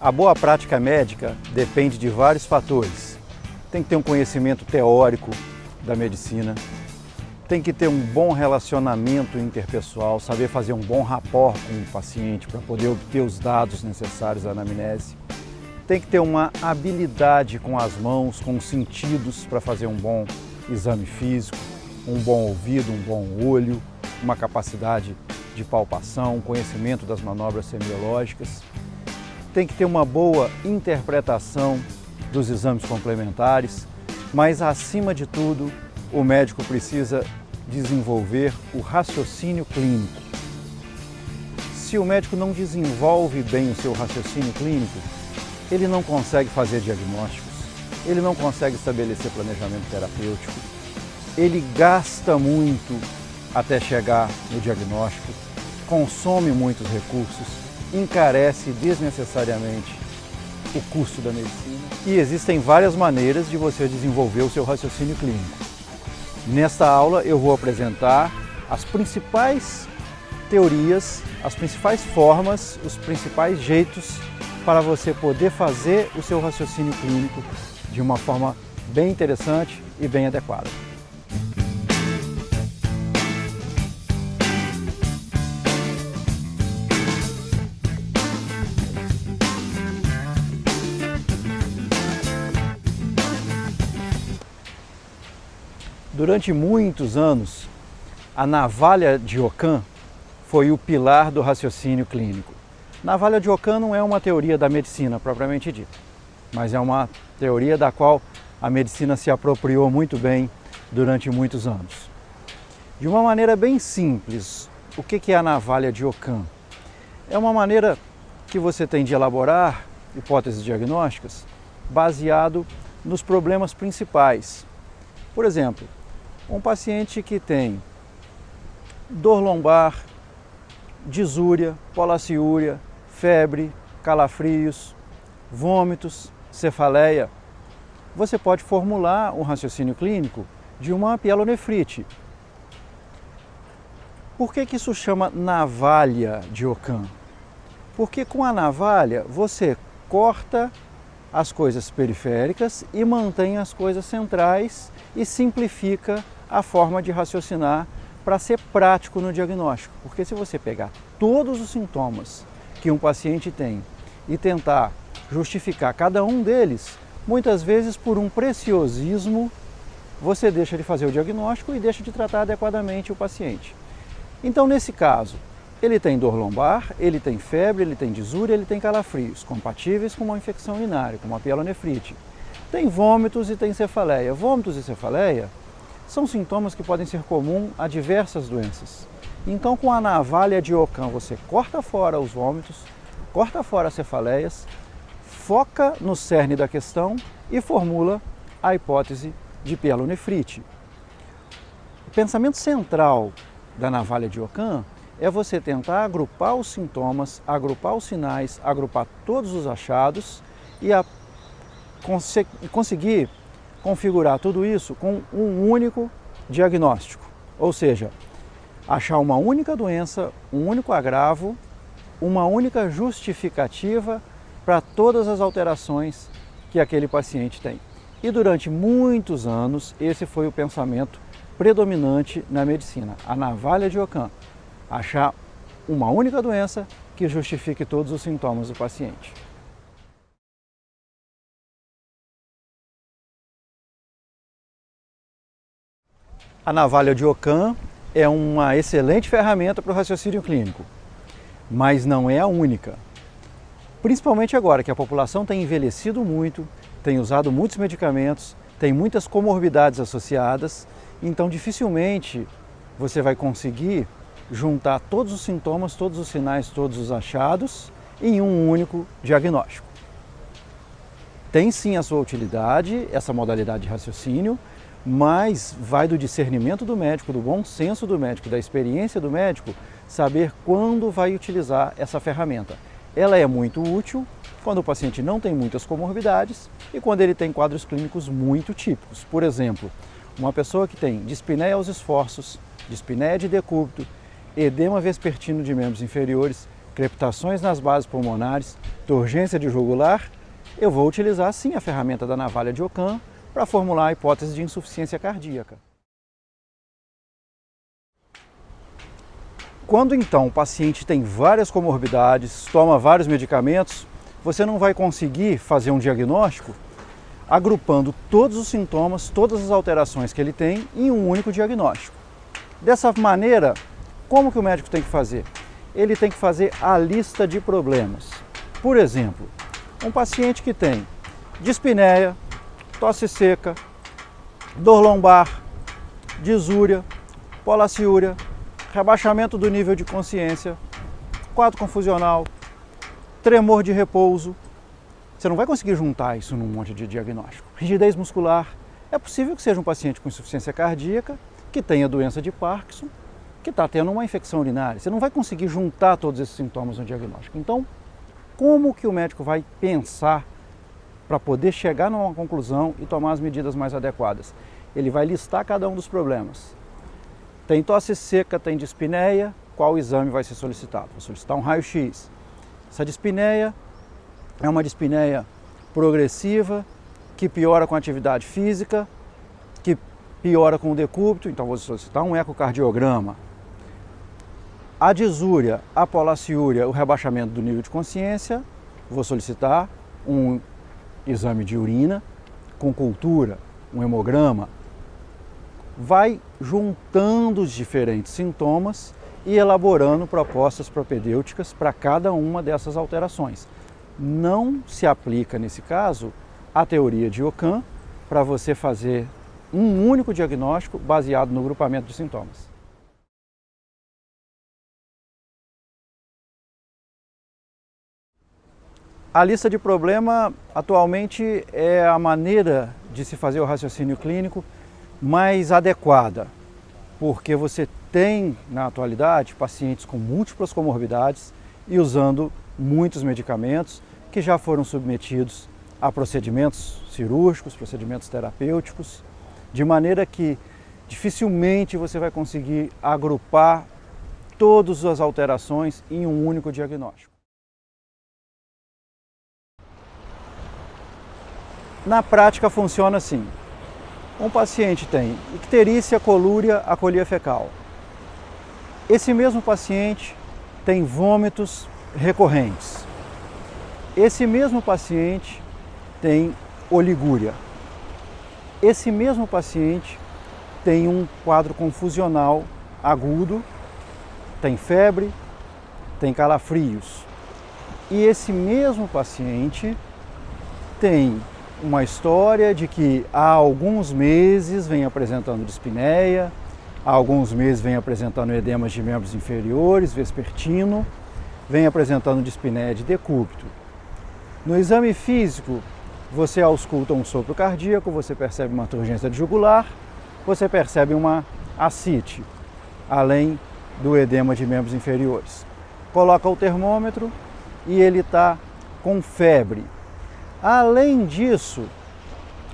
A boa prática médica depende de vários fatores. Tem que ter um conhecimento teórico da medicina, tem que ter um bom relacionamento interpessoal, saber fazer um bom rapport com o paciente para poder obter os dados necessários à anamnese. Tem que ter uma habilidade com as mãos, com os sentidos para fazer um bom exame físico, um bom ouvido, um bom olho, uma capacidade de palpação, um conhecimento das manobras semiológicas. Tem que ter uma boa interpretação dos exames complementares, mas acima de tudo, o médico precisa desenvolver o raciocínio clínico. Se o médico não desenvolve bem o seu raciocínio clínico, ele não consegue fazer diagnósticos, ele não consegue estabelecer planejamento terapêutico, ele gasta muito até chegar no diagnóstico, consome muitos recursos, encarece desnecessariamente o custo da medicina e existem várias maneiras de você desenvolver o seu raciocínio clínico. Nesta aula eu vou apresentar as principais teorias, as principais formas, os principais jeitos para você poder fazer o seu raciocínio clínico de uma forma bem interessante e bem adequada. Durante muitos anos, a navalha de Ockham foi o pilar do raciocínio clínico. Navalha de Ockham não é uma teoria da medicina propriamente dita, mas é uma teoria da qual a medicina se apropriou muito bem durante muitos anos. De uma maneira bem simples, o que é a navalha de Ockham? É uma maneira que você tem de elaborar hipóteses diagnósticas baseado nos problemas principais. Por exemplo, um paciente que tem dor lombar, disúria, polaciúria, febre, calafrios, vômitos, cefaleia, você pode formular um raciocínio clínico de uma pielonefrite. Por que isso chama navalha de Ockham? Porque com a navalha você corta as coisas periféricas e mantém as coisas centrais e simplifica a forma de raciocinar para ser prático no diagnóstico. Porque se você pegar todos os sintomas que um paciente tem e tentar justificar cada um deles, muitas vezes por um preciosismo, você deixa de fazer o diagnóstico e deixa de tratar adequadamente o paciente. Então, nesse caso, ele tem dor lombar, ele tem febre, ele tem disúria, ele tem calafrios, compatíveis com uma infecção urinária, com uma pielonefrite. Tem vômitos e tem cefaleia. Vômitos e cefaleia são sintomas que podem ser comuns a diversas doenças. Então, com a navalha de Ockham, você corta fora os vômitos, corta fora as cefaleias, foca no cerne da questão e formula a hipótese de pielonefrite. O pensamento central da navalha de Ockham é você tentar agrupar os sintomas, agrupar os sinais, agrupar todos os achados e conseguir configurar tudo isso com um único diagnóstico. Ou seja, achar uma única doença, um único agravo, uma única justificativa para todas as alterações que aquele paciente tem. E durante muitos anos, esse foi o pensamento predominante na medicina, a navalha de Ockham. Achar uma única doença que justifique todos os sintomas do paciente. A navalha de Ockham é uma excelente ferramenta para o raciocínio clínico, mas não é a única. Principalmente agora que a população tem envelhecido muito, tem usado muitos medicamentos, tem muitas comorbidades associadas, então dificilmente você vai conseguir juntar todos os sintomas, todos os sinais, todos os achados em um único diagnóstico. Tem sim a sua utilidade, essa modalidade de raciocínio, mas vai do discernimento do médico, do bom senso do médico, da experiência do médico, saber quando vai utilizar essa ferramenta. Ela é muito útil quando o paciente não tem muitas comorbidades e quando ele tem quadros clínicos muito típicos. Por exemplo, uma pessoa que tem dispneia aos esforços, dispneia de decúbito, edema vespertino de membros inferiores, crepitações nas bases pulmonares, turgência de jugular, eu vou utilizar sim a ferramenta da navalha de Ockham para formular a hipótese de insuficiência cardíaca. Quando então o paciente tem várias comorbidades, toma vários medicamentos, você não vai conseguir fazer um diagnóstico agrupando todos os sintomas, todas as alterações que ele tem em um único diagnóstico. Dessa maneira, como que o médico tem que fazer? Ele tem que fazer a lista de problemas. Por exemplo, um paciente que tem dispneia, tosse seca, dor lombar, disúria, polaciúria, rebaixamento do nível de consciência, quadro confusional, tremor de repouso. Você não vai conseguir juntar isso num monte de diagnóstico. Rigidez muscular. É possível que seja um paciente com insuficiência cardíaca, que tenha doença de Parkinson, que está tendo uma infecção urinária. Você não vai conseguir juntar todos esses sintomas no diagnóstico. Então, como que o médico vai pensar para poder chegar numa conclusão e tomar as medidas mais adequadas? Ele vai listar cada um dos problemas. Tem tosse seca, tem dispneia, qual exame vai ser solicitado? Vou solicitar um raio-x. Essa dispneia é uma dispneia progressiva, que piora com a atividade física, que piora com o decúbito, então vou solicitar um ecocardiograma. A disúria, a polaciúria, o rebaixamento do nível de consciência, vou solicitar um exame de urina com cultura, um hemograma. Vai juntando os diferentes sintomas e elaborando propostas propedêuticas para cada uma dessas alterações. Não se aplica, nesse caso, a teoria de Ockham para você fazer um único diagnóstico baseado no grupamento de sintomas. A lista de problema atualmente é a maneira de se fazer o raciocínio clínico mais adequada, porque você tem, na atualidade, pacientes com múltiplas comorbidades e usando muitos medicamentos que já foram submetidos a procedimentos cirúrgicos, procedimentos terapêuticos, de maneira que dificilmente você vai conseguir agrupar todas as alterações em um único diagnóstico. Na prática funciona assim. Um paciente tem icterícia, colúria, acolia fecal. Esse mesmo paciente tem vômitos recorrentes. Esse mesmo paciente tem oligúria. Esse mesmo paciente tem um quadro confusional agudo, tem febre, tem calafrios. E esse mesmo paciente tem uma história de que há alguns meses vem apresentando dispneia, há alguns meses vem apresentando edemas de membros inferiores, vespertino, vem apresentando dispneia de decúbito. No exame físico, você ausculta um sopro cardíaco, você percebe uma turgência de jugular, você percebe uma ascite, além do edema de membros inferiores. Coloca o termômetro e ele está com febre. Além disso,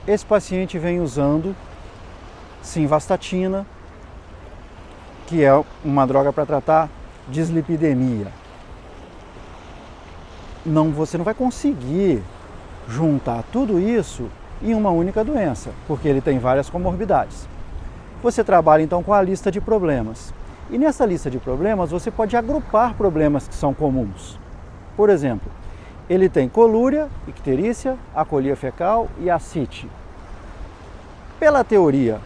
esse paciente vem usando simvastatina, que é uma droga para tratar dislipidemia. Você não vai conseguir juntar tudo isso em uma única doença, porque ele tem várias comorbidades. Você trabalha então com a lista de problemas. E nessa lista de problemas você pode agrupar problemas que são comuns. Por exemplo, ele tem colúria, icterícia, acolia fecal e ascite. Pela teoria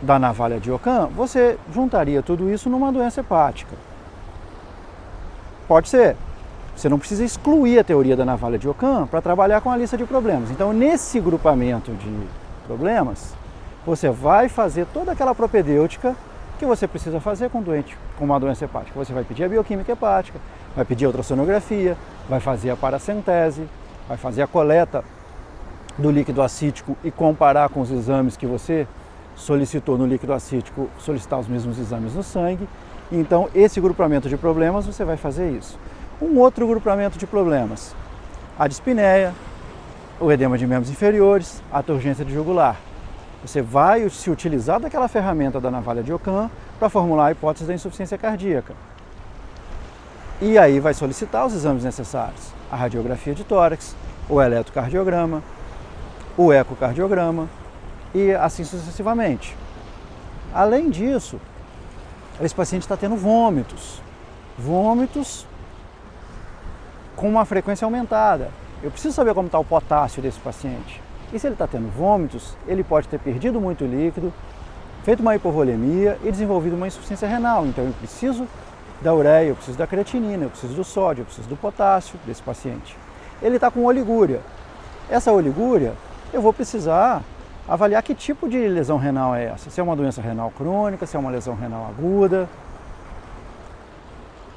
da navalha de Ockham, você juntaria tudo isso numa doença hepática. Pode ser. Você não precisa excluir a teoria da navalha de Ockham para trabalhar com a lista de problemas. Então, nesse grupamento de problemas, você vai fazer toda aquela propedêutica que você precisa fazer com um doente com uma doença hepática. Você vai pedir a bioquímica hepática, vai pedir a ultrassonografia, vai fazer a paracentese, vai fazer a coleta do líquido acítico e comparar com os exames que você solicitou no líquido acítico, solicitar os mesmos exames no sangue. Então, esse grupamento de problemas, você vai fazer isso. Um outro grupamento de problemas, a dispneia, o edema de membros inferiores, a turgência de jugular. Você vai se utilizar daquela ferramenta da navalha de Ockham para formular a hipótese da insuficiência cardíaca. E aí vai solicitar os exames necessários, a radiografia de tórax, o eletrocardiograma, o ecocardiograma e assim sucessivamente. Além disso, esse paciente está tendo vômitos com uma frequência aumentada. Eu preciso saber como está o potássio desse paciente. E se ele está tendo vômitos, ele pode ter perdido muito líquido, feito uma hipovolemia e desenvolvido uma insuficiência renal. Então eu preciso da ureia, eu preciso da creatinina, eu preciso do sódio, eu preciso do potássio desse paciente. Ele está com oligúria. Essa oligúria, eu vou precisar avaliar que tipo de lesão renal é essa. Se é uma doença renal crônica, se é uma lesão renal aguda.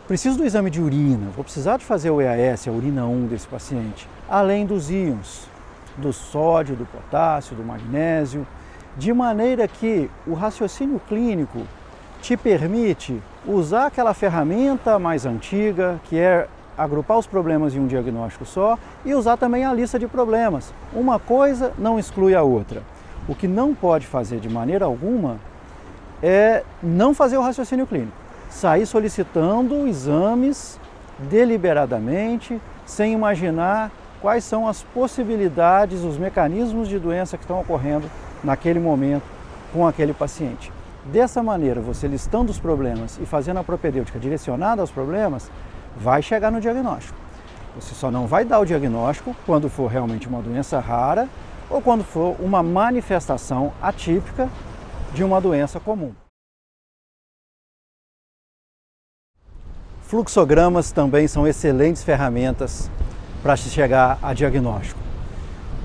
Preciso do exame de urina, vou precisar de fazer o EAS, a urina 1 desse paciente, além dos íons, do sódio, do potássio, do magnésio, de maneira que o raciocínio clínico te permite usar aquela ferramenta mais antiga, que é agrupar os problemas em um diagnóstico só, e usar também a lista de problemas. Uma coisa não exclui a outra. O que não pode fazer de maneira alguma é não fazer o raciocínio clínico. Sair solicitando exames deliberadamente, sem imaginar quais são as possibilidades, os mecanismos de doença que estão ocorrendo naquele momento com aquele paciente. Dessa maneira, você listando os problemas e fazendo a propedêutica direcionada aos problemas, vai chegar no diagnóstico. Você só não vai dar o diagnóstico quando for realmente uma doença rara ou quando for uma manifestação atípica de uma doença comum. Fluxogramas também são excelentes ferramentas para se chegar a diagnóstico.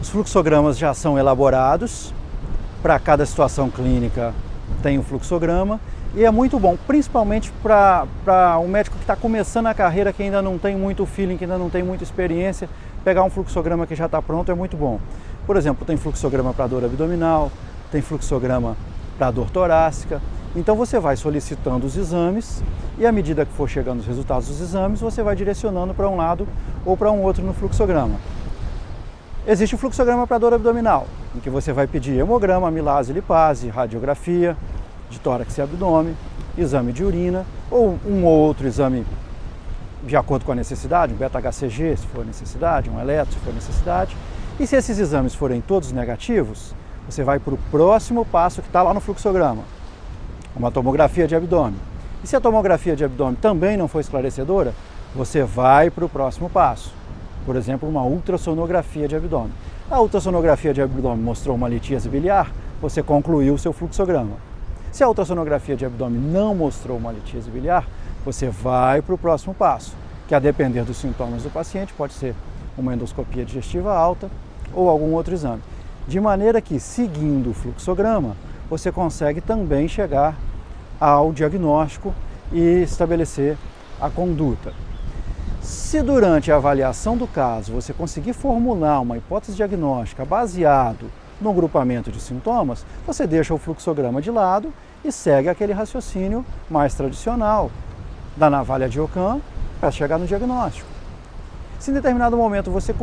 Os fluxogramas já são elaborados, para cada situação clínica tem um fluxograma e é muito bom, principalmente para um médico que está começando a carreira, que ainda não tem muito feeling, que ainda não tem muita experiência, pegar um fluxograma que já está pronto é muito bom. Por exemplo, tem fluxograma para dor abdominal, tem fluxograma para dor torácica. Então você vai solicitando os exames e à medida que for chegando os resultados dos exames, você vai direcionando para um lado ou para um outro no fluxograma. Existe o fluxograma para dor abdominal, em que você vai pedir hemograma, amilase, lipase, radiografia de tórax e abdômen, exame de urina ou um ou outro exame de acordo com a necessidade, um beta-HCG se for necessidade, um eletro se for necessidade. E se esses exames forem todos negativos, você vai para o próximo passo que está lá no fluxograma, uma tomografia de abdômen. E se a tomografia de abdômen também não for esclarecedora, você vai para o próximo passo. Por exemplo, uma ultrassonografia de abdômen. A ultrassonografia de abdômen mostrou uma litíase biliar, você concluiu o seu fluxograma. Se a ultrassonografia de abdômen não mostrou uma litíase biliar, você vai para o próximo passo, que a depender dos sintomas do paciente, pode ser uma endoscopia digestiva alta ou algum outro exame. De maneira que, seguindo o fluxograma, você consegue também chegar ao diagnóstico e estabelecer a conduta. Se durante a avaliação do caso você conseguir formular uma hipótese diagnóstica baseado no grupamento de sintomas, você deixa o fluxograma de lado e segue aquele raciocínio mais tradicional da navalha de Ockham para chegar no diagnóstico. Se em determinado momento você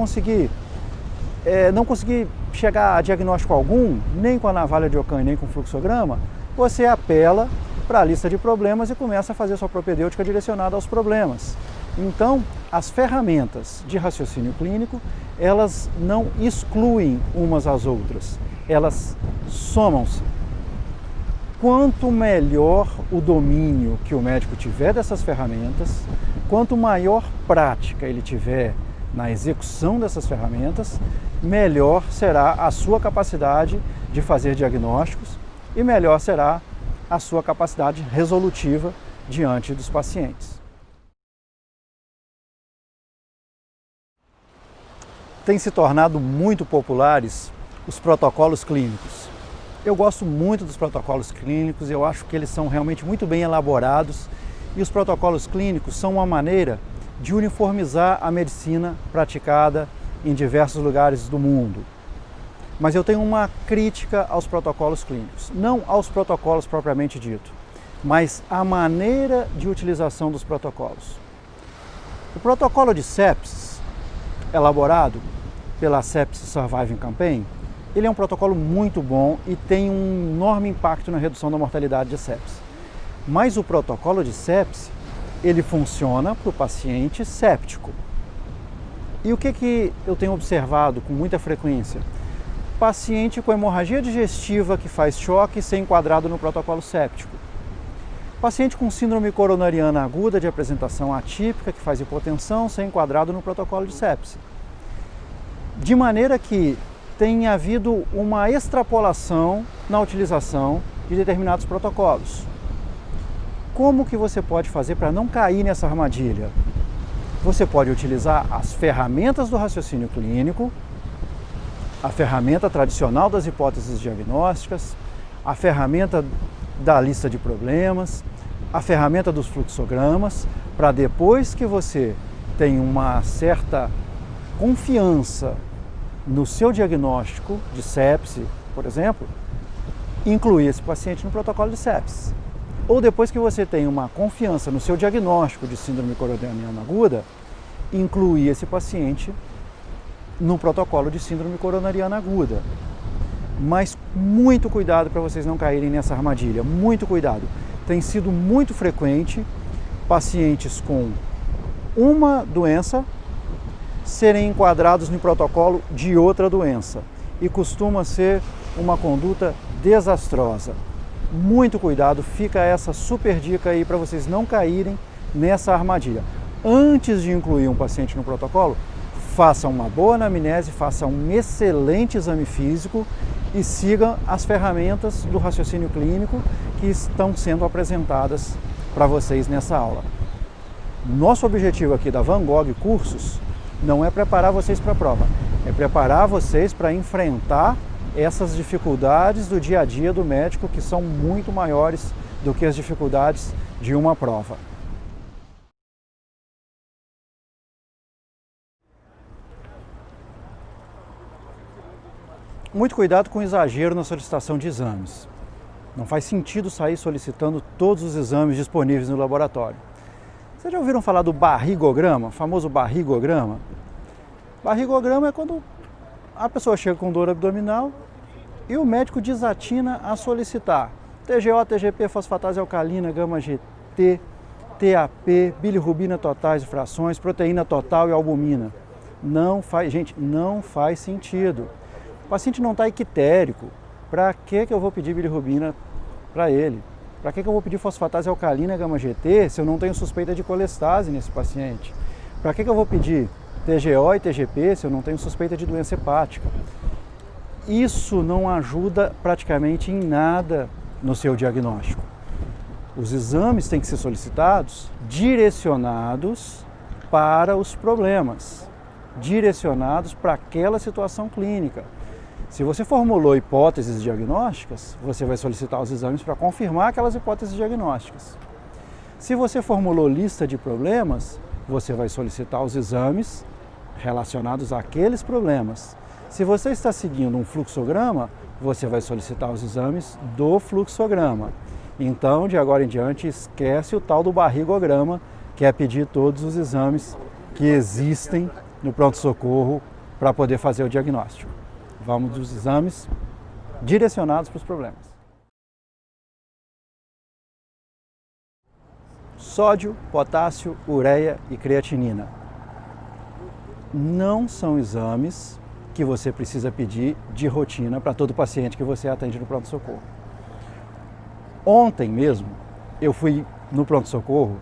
não conseguir chegar a diagnóstico algum, nem com a navalha de Ockham nem com o fluxograma, você apela para a lista de problemas e começa a fazer sua propedêutica direcionada aos problemas. Então, as ferramentas de raciocínio clínico, elas não excluem umas às outras, elas somam-se. Quanto melhor o domínio que o médico tiver dessas ferramentas, quanto maior prática ele tiver na execução dessas ferramentas, melhor será a sua capacidade de fazer diagnósticos e melhor será a sua capacidade resolutiva diante dos pacientes. Tem se tornado muito populares os protocolos clínicos. Eu gosto muito dos protocolos clínicos, eu acho que eles são realmente muito bem elaborados e os protocolos clínicos são uma maneira de uniformizar a medicina praticada em diversos lugares do mundo. Mas eu tenho uma crítica aos protocolos clínicos, não aos protocolos propriamente dito, mas à maneira de utilização dos protocolos. O protocolo de sepsis, elaborado pela Sepsis Surviving Campaign, ele é um protocolo muito bom e tem um enorme impacto na redução da mortalidade de sepsis. Mas o protocolo de sepsis, ele funciona para o paciente séptico. E o que eu tenho observado com muita frequência? Paciente com hemorragia digestiva que faz choque ser enquadrado no protocolo séptico. Paciente com síndrome coronariana aguda de apresentação atípica que faz hipotensão ser enquadrado no protocolo de sepse. De maneira que tem havido uma extrapolação na utilização de determinados protocolos. Como que você pode fazer para não cair nessa armadilha? Você pode utilizar as ferramentas do raciocínio clínico, a ferramenta tradicional das hipóteses diagnósticas, a ferramenta da lista de problemas, a ferramenta dos fluxogramas, para depois que você tem uma certa confiança no seu diagnóstico de sepse, por exemplo, incluir esse paciente no protocolo de sepse. Ou depois que você tem uma confiança no seu diagnóstico de síndrome coronariana aguda, incluir esse paciente no protocolo de síndrome coronariana aguda. Mas muito cuidado para vocês não caírem nessa armadilha, muito cuidado. Tem sido muito frequente pacientes com uma doença serem enquadrados no protocolo de outra doença e costuma ser uma conduta desastrosa. Muito cuidado, fica essa super dica aí para vocês não caírem nessa armadilha. Antes de incluir um paciente no protocolo, faça uma boa anamnese, faça um excelente exame físico e siga as ferramentas do raciocínio clínico que estão sendo apresentadas para vocês nessa aula. Nosso objetivo aqui da Van Gogh Cursos não é preparar vocês para a prova, é preparar vocês para enfrentar essas dificuldades do dia a dia do médico, que são muito maiores do que as dificuldades de uma prova. Muito cuidado com o exagero na solicitação de exames. Não faz sentido sair solicitando todos os exames disponíveis no laboratório. Vocês já ouviram falar do barrigograma, famoso barrigograma? Barrigograma é quando a pessoa chega com dor abdominal e o médico desatina a solicitar TGO, TGP, fosfatase alcalina, gama GT, TAP, bilirrubina totais e frações, proteína total e albumina. Não faz, gente, não faz sentido. O paciente não está equitérico. Para que eu vou pedir bilirrubina para ele? Para que eu vou pedir fosfatase alcalina, gama GT, se eu não tenho suspeita de colestase nesse paciente? Para que eu vou pedir TGO e TGP se eu não tenho suspeita de doença hepática? Isso não ajuda praticamente em nada no seu diagnóstico. Os exames têm que ser solicitados direcionados para os problemas, direcionados para aquela situação clínica. Se você formulou hipóteses diagnósticas, você vai solicitar os exames para confirmar aquelas hipóteses diagnósticas. Se você formulou lista de problemas, você vai solicitar os exames relacionados àqueles problemas. Se você está seguindo um fluxograma, você vai solicitar os exames do fluxograma. Então, de agora em diante, esquece o tal do barrigograma, que é pedir todos os exames que existem no pronto-socorro para poder fazer o diagnóstico. Vamos dos exames direcionados para os problemas. Sódio, potássio, ureia e creatinina. Não são exames que você precisa pedir de rotina para todo paciente que você atende no pronto-socorro. Ontem mesmo, eu fui no pronto-socorro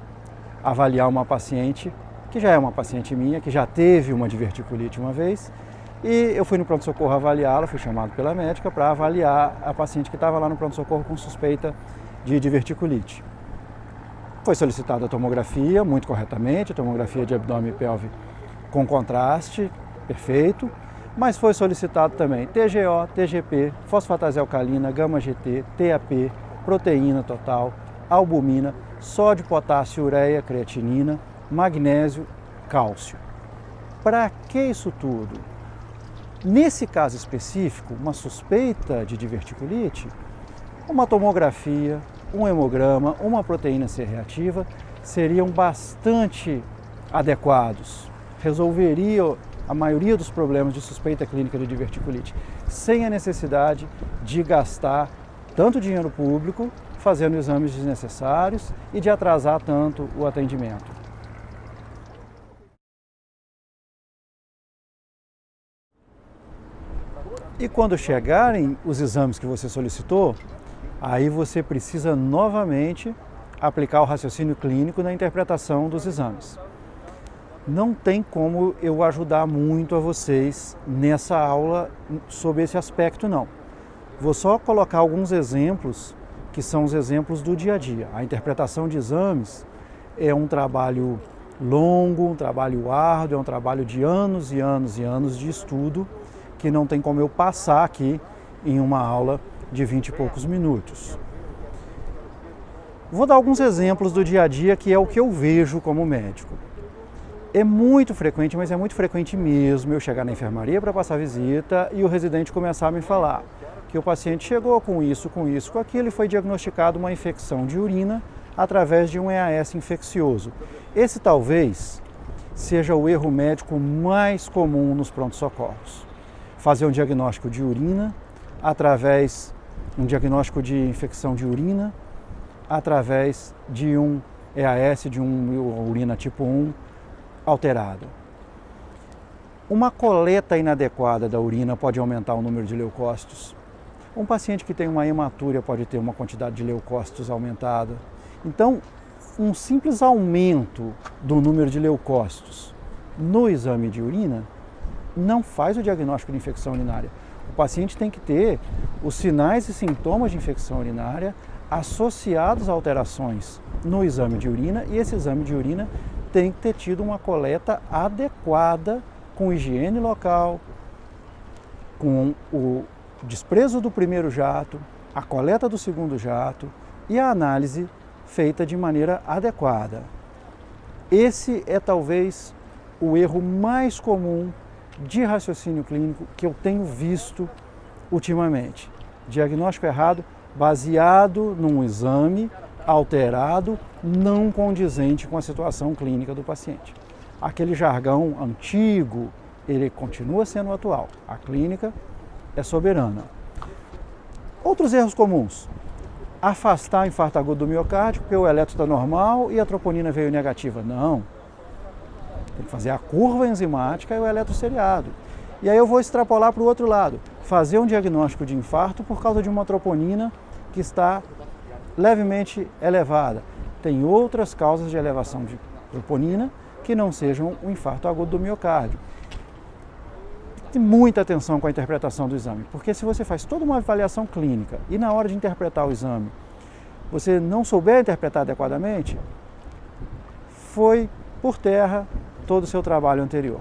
avaliar uma paciente, que já é uma paciente minha, que já teve uma diverticulite uma vez, e eu fui no pronto-socorro avaliá-la, fui chamado pela médica para avaliar a paciente que estava lá no pronto-socorro com suspeita de diverticulite. Foi solicitada a tomografia, muito corretamente, a tomografia de abdômen e pelve com contraste, perfeito, mas foi solicitado também TGO, TGP, fosfatase alcalina, gama GT, TAP, proteína total, albumina, sódio, potássio, ureia, creatinina, magnésio, cálcio. Para que isso tudo? Nesse caso específico, uma suspeita de diverticulite, uma tomografia, um hemograma, uma proteína C reativa seriam bastante adequados, resolveriam a maioria dos problemas de suspeita clínica de diverticulite, sem a necessidade de gastar tanto dinheiro público fazendo exames desnecessários e de atrasar tanto o atendimento. E quando chegarem os exames que você solicitou, aí você precisa novamente aplicar o raciocínio clínico na interpretação dos exames. Não tem como eu ajudar muito a vocês nessa aula sobre esse aspecto, não. Vou só colocar alguns exemplos que são os exemplos do dia a dia. A interpretação de exames é um trabalho longo, um trabalho árduo, é um trabalho de anos e anos e anos de estudo que não tem como eu passar aqui em uma aula de 20 e poucos minutos. Vou dar alguns exemplos do dia a dia que é o que eu vejo como médico. É muito frequente, mas é muito frequente mesmo, eu chegar na enfermaria para passar visita e o residente começar a me falar que o paciente chegou com isso, com aquilo e foi diagnosticado uma infecção de urina através de um EAS infeccioso. Esse talvez seja o erro médico mais comum nos prontos-socorros. Fazer um diagnóstico de urina um diagnóstico de infecção de urina através de um EAS, de uma urina tipo 1 alterado. Uma coleta inadequada da urina pode aumentar o número de leucócitos. Um paciente que tem uma hematúria pode ter uma quantidade de leucócitos aumentada. Então, um simples aumento do número de leucócitos no exame de urina não faz o diagnóstico de infecção urinária. O paciente tem que ter os sinais e sintomas de infecção urinária associados a alterações no exame de urina e esse exame de urina tem que ter tido uma coleta adequada com higiene local, com o desprezo do primeiro jato, a coleta do segundo jato e a análise feita de maneira adequada. Esse é talvez o erro mais comum de raciocínio clínico que eu tenho visto ultimamente. Diagnóstico errado baseado num exame alterado, não condizente com a situação clínica do paciente. Aquele jargão antigo, ele continua sendo atual. A clínica é soberana. Outros erros comuns. Afastar o infarto agudo do miocárdio porque o eletro está normal e a troponina veio negativa. Não. Tem que fazer a curva enzimática e o eletroseriado. E aí eu vou extrapolar para o outro lado. Fazer um diagnóstico de infarto por causa de uma troponina que está levemente elevada. Tem outras causas de elevação de troponina que não sejam o infarto agudo do miocárdio. Tem muita atenção com a interpretação do exame, porque se você faz toda uma avaliação clínica e na hora de interpretar o exame você não souber interpretar adequadamente, foi por terra todo o seu trabalho anterior.